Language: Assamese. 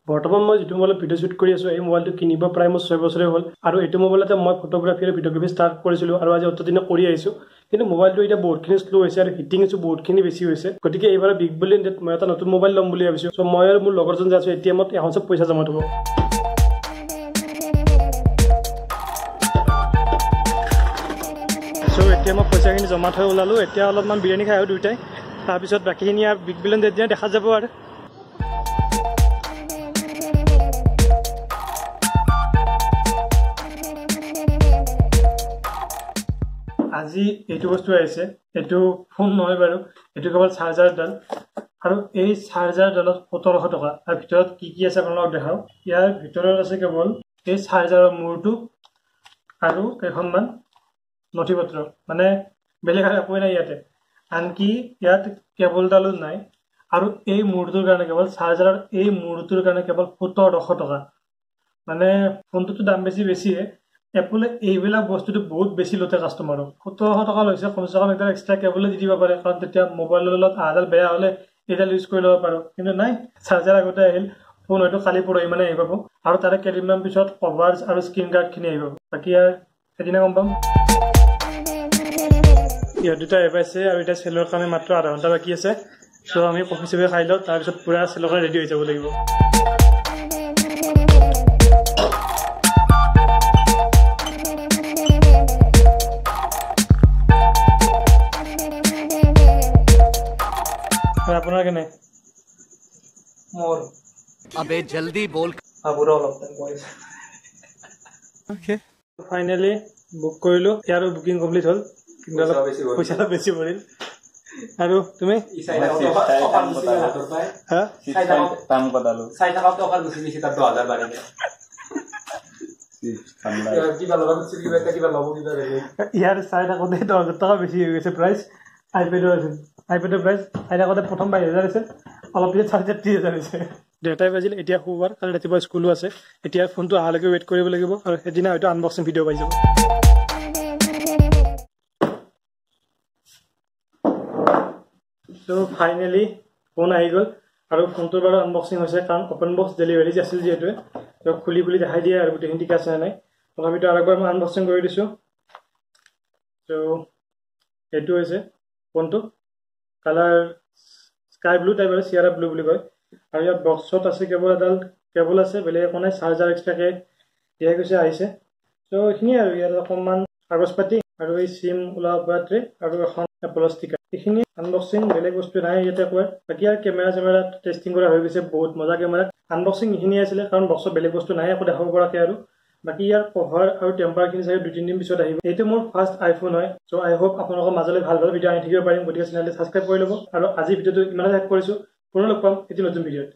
বৰ্তমান মই যিটো মোবাইলত ভিডিঅ' শ্বুট কৰি আছোঁ এই মোবাইলটো কিনিব প্ৰায় মোৰ 6 বছৰে হ'ল আৰু এইটো মোবাইলতে মই ফটোগ্ৰাফী আৰু ভিডিঅ'গ্ৰাফী ষ্টাৰ্ট কৰিছিলোঁ আৰু আজি অতদিনে কৰি আহিছোঁ কিন্তু মোবাইলটো এতিয়া বহুতখিনি শ্ল' হৈছে আৰু হিটিং ইছ্যু বহুতখিনি বেছি হৈছে গতিকে এইবাৰ বিগ বিলিয়ন ডেত মই এটা নতুন মোবাইল ল'ম বুলি ভাবিছোঁ চ' মই আৰু মোৰ লগৰজন যে আছোঁ এটিএমত এখন চব পইচা জমা থ'ব চ' এটিএমত পইচাখিনি জমা থৈ ওলালোঁ এতিয়া অলপমান বিৰিয়ানী খাই আহোঁ দুয়োটাই তাৰপিছত বাকীখিনি আৰু বিগ বিলিয়ন ডেত দিয়া দেখা যাব আৰু আজি এইটো বস্তু আহিছে এইটো ফোন নহয় বাৰু এইটো কেৱল চাৰ্জাৰডাল আৰু এই চাৰ্জাৰডালত 1700 টকা আৰু ভিতৰত কি কি আছে আপোনালোকক দেখাওঁ ইয়াৰ ভিতৰত আছে কেৱল এই চাৰ্জাৰৰ মূৰটো আৰু কেইখনমান নথিপত্ৰ মানে বেলেগ আৰু একোৱেই নাই ইয়াতে আনকি ইয়াত কেবলডালো নাই আৰু এই মূৰটোৰ কাৰণে কেৱল চাৰ্জাৰৰ এই মূৰটোৰ কাৰণে কেৱল 1700 টকা মানে ফোনটোতো দাম বেছিয়ে এপলে এইবিলাক বস্তুটো বহুত বেছি লতে কাস্টমাৰক 1700 টকা লৈছে কমসে কম এটা এক্সট্ৰা কেবলে দি দিব পাৰে কাৰণ তেতিয়া মোবাইলৰ লগত আদাল বেয়া হলে এডাল ইউজ কৰি ল'ব পাৰো কিন্তু নাই চাৰ্জাৰ আগতে আহিল ফোন হয়তো খালি পৰহি মানে আহিব আৰু তাৰে কেইদিনমান পিছত কভাৰছ আৰু স্ক্ৰীন গাৰ্ড খিনি আহিব বাকি আৰ এদিনা গম পাম ইয়াৰ দুটা এপ আছে আৰু এটা সেলৰ কাৰণে মাত্ৰ আধা ঘণ্টা বাকি আছে সো আমি কফি চবে খাই লওঁ তাৰ পিছত পুৰা সেলৰ কাৰণে ৰেডি হৈ যাব লাগিব अपना के नहीं मोर अबे जल्दी बोल बुरा ओके फाइनली बुक কৰিলো ইয়াৰ বুকিং কমপ্লিট হল কিন্তু পইচাটা বেছি পৰিল আৰু তুমি টাইম কটালো 60 টাকা অফাৰ গুছি দিছি তাৰ 2000 বাড়ি কিবা লগা গুছি কিবা লব কিবা ৰে ইয়াৰ 60 টাকা 10,000 টাকা বেছি হৈ গৈছে প্ৰাইস আইপ্যাডৰ আছে আইপ্যাডৰ প্ৰাইস আইডা কতে প্ৰথম 2,000 আছে অলপ পিছত 30,000 আছে ডেটাই বাজিল এতিয়া খুবাৰ কালি ৰাতিপুৱা স্কুলো আছে এতিয়া ফোনটো আহালৈকে ৱেট কৰিব লাগিব আৰু এদিনা হয়তো আনবক্সিং ভিডিঅ' পাই যাব সো ফাইনালি ফোন আহি গ'ল আৰু ফোনটোৰ বাৰু আনবক্সিং হৈছে কাৰণ ওপেন বক্স ডেলিভাৰী আছিল যেহেতু তো খুলি দেখাই দিয়ে আৰু গোটেইখিনি ঠিক আছে নাই তথাপিতো আৰেকবাৰ মই আনবক্সিং কৰি দিছো তো এইটো হৈছে ফোনটো কালাৰ স্কাই ব্লু টাইপৰ সিয়াৰা ব্লু বুলি কয় আৰু ইয়াত বক্সত আছে কেৱল এডাল কেবল আছে বেলেগ একো নাই চাৰ্জাৰ এক্সট্ৰাকে দিয়া গৈছে আহিছে তো এইখিনি আৰু ইয়াত অকণমান কাগজ পাতি আৰু এই সিম ওলাব পৰা ট্ৰে আৰু এখন এপল ষ্টিকাৰ এইখিনি আনবক্সিং বেলেগ বস্তু নাই ইয়াতে কয় বাকি আৰু কেমেৰা টেষ্টিং কৰা হৈ গৈছে বহুত মজা কেমেৰা আনবক্সিং এইখিনি আছিলে কাৰণ বক্সত বেলেগ বস্তু নাই একো দেখাব পৰাকে আৰু বাকি ইয়াৰ কভাৰ আৰু টেম্পাৰ খিনি চাগে 2-3 দিন পিছত আহিব এইটো মোৰ ফাৰ্ষ্ট আইফোন হয় সো আই হোপ আপোনালোকৰ মাজলৈ ভাল ভিডিঅ' আনি থাকিব পাৰিম গতিকে চেনেলটো সাবস্ক্ৰাইব কৰি ল'ব আৰু আজি ভিডিঅ'টো ইমানে শেষ কৰিছো পুনৰ লগ পাম এটি নতুন ভিডিঅ'ত